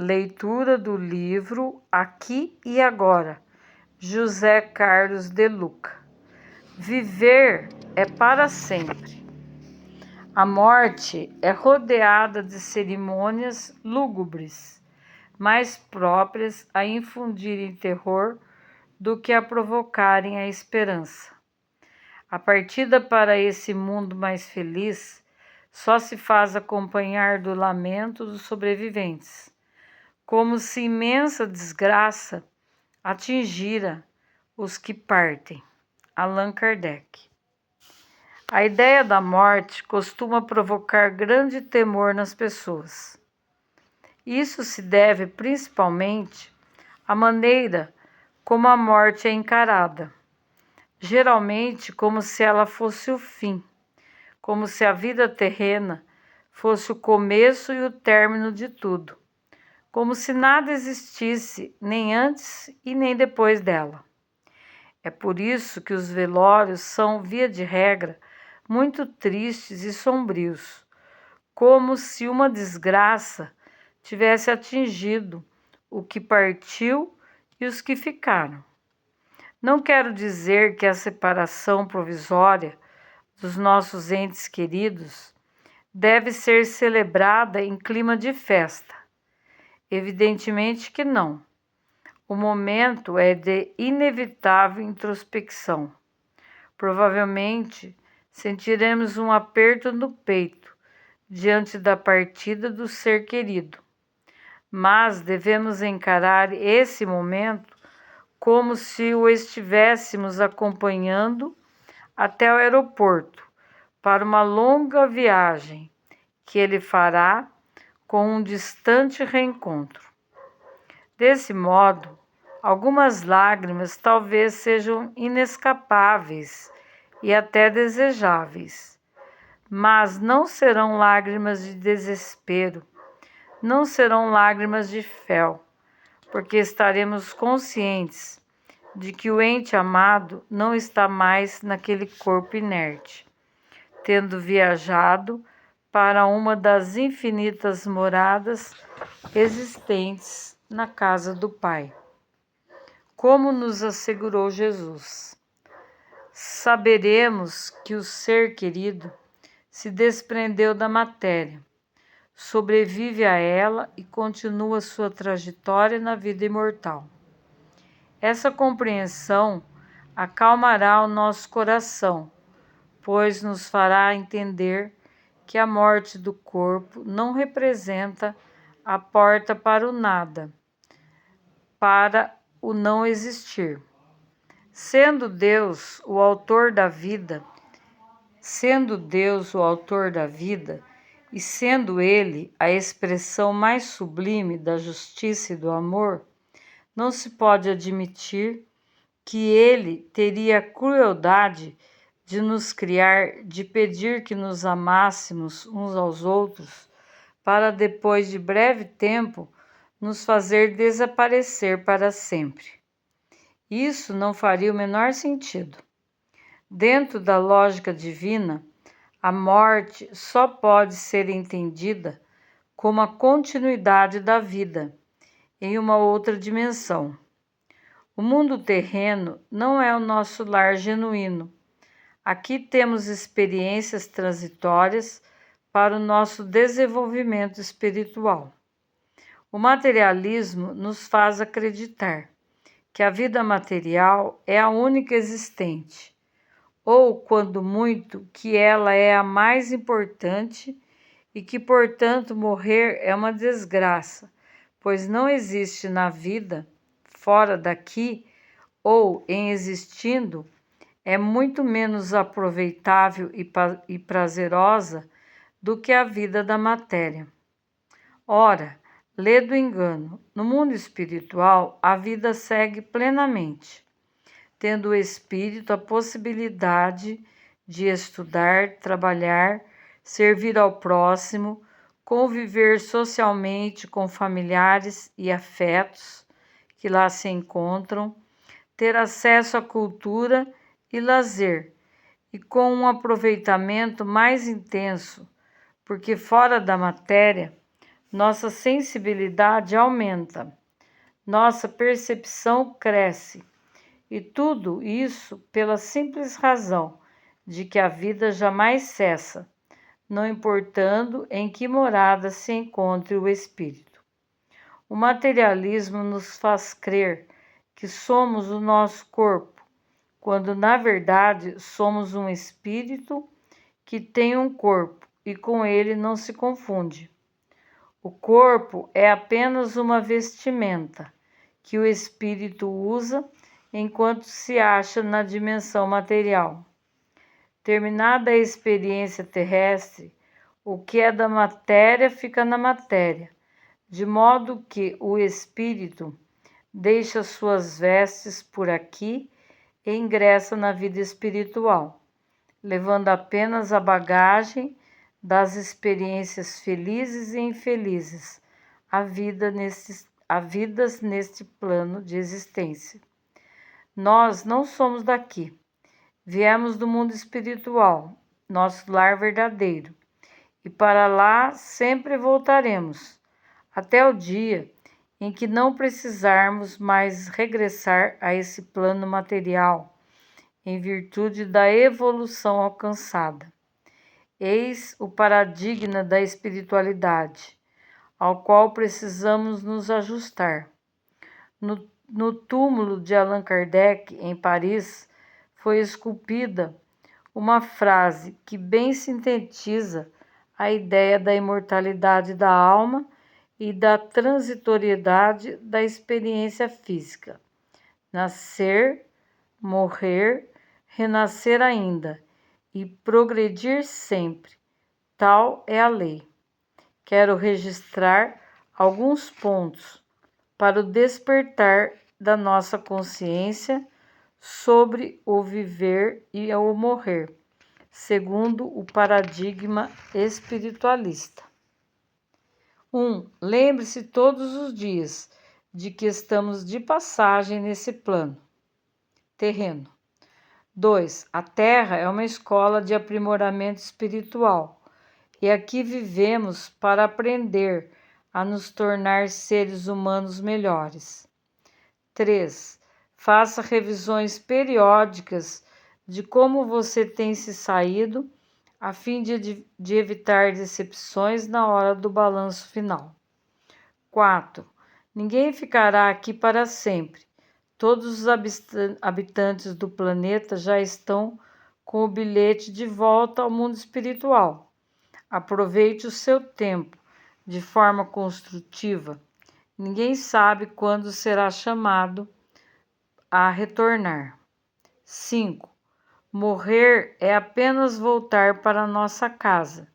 Leitura do livro Aqui e Agora, José Carlos de Luca. Viver é para sempre. A morte é rodeada de cerimônias lúgubres, mais próprias a infundirem terror do que a provocarem a esperança. A partida para esse mundo mais feliz só se faz acompanhar do lamento dos sobreviventes, como se imensa desgraça atingira os que partem. Allan Kardec. A ideia da morte costuma provocar grande temor nas pessoas. Isso se deve principalmente à maneira como a morte é encarada, geralmente como se ela fosse o fim, como se a vida terrena fosse o começo e o término de tudo, como se nada existisse nem antes e nem depois dela. É por isso que os velórios são, via de regra, muito tristes e sombrios, como se uma desgraça tivesse atingido o que partiu e os que ficaram. Não quero dizer que a separação provisória dos nossos entes queridos deve ser celebrada em clima de festa. Evidentemente que não. O momento é de inevitável introspecção. Provavelmente sentiremos um aperto no peito diante da partida do ser querido, mas devemos encarar esse momento como se o estivéssemos acompanhando até o aeroporto para uma longa viagem que ele fará com um distante reencontro. Desse modo, algumas lágrimas talvez sejam inescapáveis e até desejáveis, mas não serão lágrimas de desespero, não serão lágrimas de fel, porque estaremos conscientes de que o ente amado não está mais naquele corpo inerte, tendo viajado para uma das infinitas moradas existentes na casa do Pai. Como nos assegurou Jesus, saberemos que o ser querido se desprendeu da matéria, sobrevive a ela e continua sua trajetória na vida imortal. Essa compreensão acalmará o nosso coração, pois nos fará entender que a morte do corpo não representa a porta para o nada, para o não existir. Sendo Deus o autor da vida, e sendo Ele a expressão mais sublime da justiça e do amor, não se pode admitir que Ele teria a crueldade de nos criar, de pedir que nos amássemos uns aos outros, para depois de breve tempo nos fazer desaparecer para sempre. Isso não faria o menor sentido. Dentro da lógica divina, a morte só pode ser entendida como a continuidade da vida em uma outra dimensão. O mundo terreno não é o nosso lar genuíno. Aqui temos experiências transitórias para o nosso desenvolvimento espiritual. O materialismo nos faz acreditar que a vida material é a única existente, ou, quando muito, que ela é a mais importante e que, portanto, morrer é uma desgraça, pois não existe na vida, fora daqui, ou, em existindo, é muito menos aproveitável e prazerosa do que a vida da matéria. Ora, lê do engano, no mundo espiritual a vida segue plenamente, tendo o espírito a possibilidade de estudar, trabalhar, servir ao próximo, conviver socialmente com familiares e afetos que lá se encontram, ter acesso à cultura e lazer, e com um aproveitamento mais intenso, porque fora da matéria nossa sensibilidade aumenta, nossa percepção cresce, e tudo isso pela simples razão de que a vida jamais cessa, não importando em que morada se encontre o espírito. O materialismo nos faz crer que somos o nosso corpo, quando na verdade somos um espírito que tem um corpo e com ele não se confunde. O corpo é apenas uma vestimenta que o espírito usa enquanto se acha na dimensão material. Terminada a experiência terrestre, o que é da matéria fica na matéria, de modo que o espírito deixa suas vestes por aqui e ingressa na vida espiritual, levando apenas a bagagem das experiências felizes e infelizes, havidas neste plano de existência. Nós não somos daqui. Viemos do mundo espiritual, nosso lar verdadeiro, e para lá sempre voltaremos, até o dia em que não precisarmos mais regressar a esse plano material, em virtude da evolução alcançada. Eis o paradigma da espiritualidade, ao qual precisamos nos ajustar. No túmulo de Allan Kardec, em Paris, foi esculpida uma frase que bem sintetiza a ideia da imortalidade da alma e da transitoriedade da experiência física. Nascer, morrer, renascer ainda e progredir sempre. Tal é a lei. Quero registrar alguns pontos para o despertar da nossa consciência sobre o viver e o morrer, segundo o paradigma espiritualista. 1. Lembre-se todos os dias de que estamos de passagem nesse plano terreno. 2. A Terra é uma escola de aprimoramento espiritual e aqui vivemos para aprender a nos tornar seres humanos melhores. 3. Faça revisões periódicas de como você tem se saído, a fim de evitar decepções na hora do balanço final. 4. Ninguém ficará aqui para sempre. Todos os habitantes do planeta já estão com o bilhete de volta ao mundo espiritual. Aproveite o seu tempo de forma construtiva. Ninguém sabe quando será chamado a retornar. 5. Morrer é apenas voltar para nossa casa.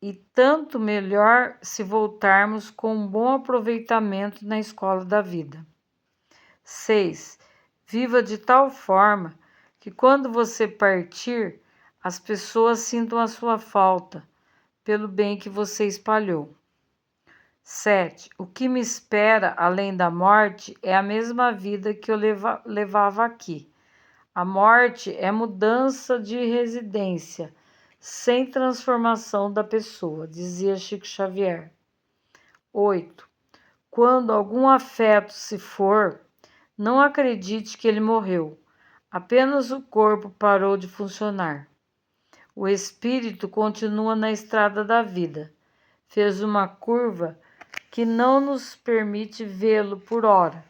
E tanto melhor se voltarmos com um bom aproveitamento na escola da vida. 6. Viva de tal forma que quando você partir, as pessoas sintam a sua falta, pelo bem que você espalhou. 7. O que me espera além da morte é a mesma vida que eu levava aqui. A morte é mudança de residência, sem transformação da pessoa, dizia Chico Xavier. 8. Quando algum afeto se for, não acredite que ele morreu. Apenas o corpo parou de funcionar. O espírito continua na estrada da vida. Fez uma curva que não nos permite vê-lo por ora,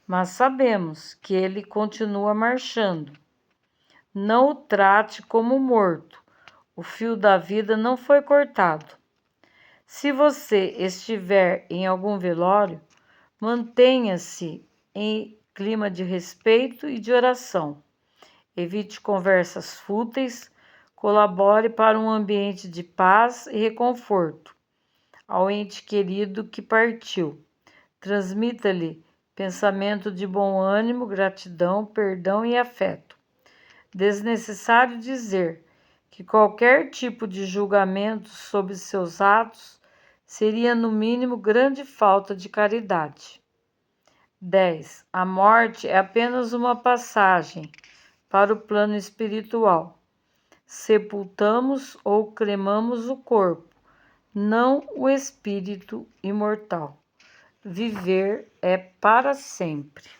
mas sabemos que ele continua marchando. Não o trate como morto. O fio da vida não foi cortado. Se você estiver em algum velório, mantenha-se em clima de respeito e de oração. Evite conversas fúteis, colabore para um ambiente de paz e reconforto ao ente querido que partiu. Transmita-lhe pensamento de bom ânimo, gratidão, perdão e afeto. Desnecessário dizer que qualquer tipo de julgamento sobre seus atos seria, no mínimo, grande falta de caridade. 10. A morte é apenas uma passagem para o plano espiritual. Sepultamos ou cremamos o corpo, não o espírito imortal. Viver é para sempre.